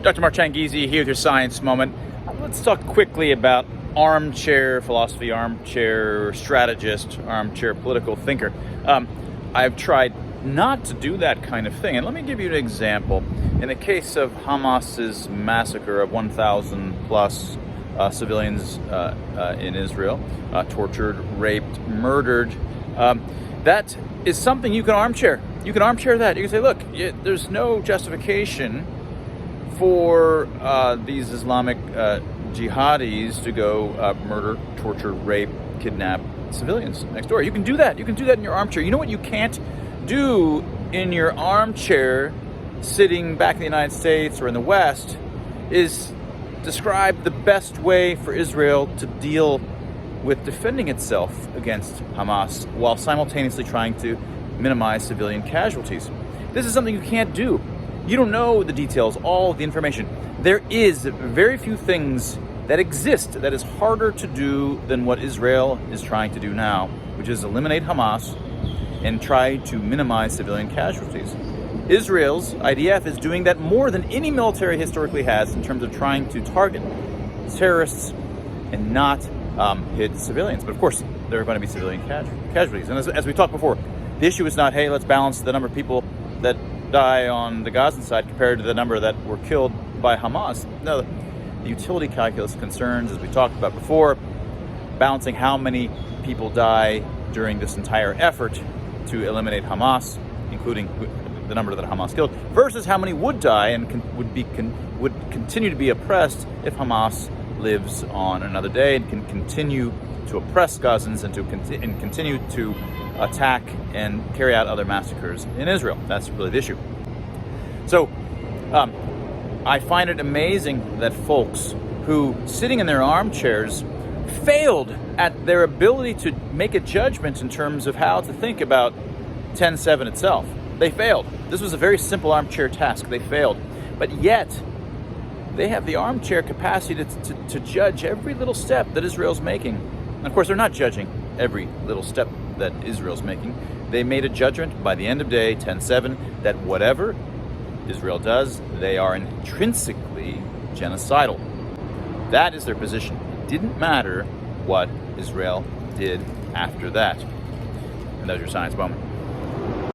Dr. Marchangisi here with your science moment. Let's talk quickly about armchair philosophy, armchair strategist, armchair political thinker. I've tried not to do that kind of thing, and let me give you an example. In the case of Hamas's massacre of 1,000 plus civilians in Israel, tortured, raped, murdered, that is something you can armchair. You can armchair that. You can say, look, there's no justification for these Islamic jihadis to go murder, torture, rape, kidnap civilians next door. You can do that. You can do that in your armchair. You know what you can't do in your armchair sitting back in the United States or in the West is describe the best way for Israel to deal with defending itself against Hamas while simultaneously trying to minimize civilian casualties. This is something you can't do. You don't know the details, all the information. There is very few things that exist that is harder to do than what Israel is trying to do now, which is eliminate Hamas and try to minimize civilian casualties. Israel's IDF is doing that more than any military historically has in terms of trying to target terrorists and not hit civilians. But of course, there are going to be civilian casualties. And as we talked before, the issue is not, hey, let's balance the number of people that die on the Gazan side compared to the number that were killed by Hamas. No, the utility calculus concerns, as we talked about before, balancing how many people die during this entire effort to eliminate Hamas, including the number that Hamas killed, versus how many would die and would continue to be oppressed if Hamas lives on another day and can continue to oppress Gazans and continue to attack and carry out other massacres in Israel. That's really the issue. So I find it amazing that folks who, sitting in their armchairs, failed at their ability to make a judgment in terms of how to think about 10-7 itself. They failed. This was a very simple armchair task. They failed. But yet, they have the armchair capacity to judge every little step that Israel's making. And of course, they're not judging every little step that Israel's making. They made a judgment by the end of day, 10-7, that whatever Israel does, they are intrinsically genocidal. That is their position. It didn't matter what Israel did after that. And that was your science moment.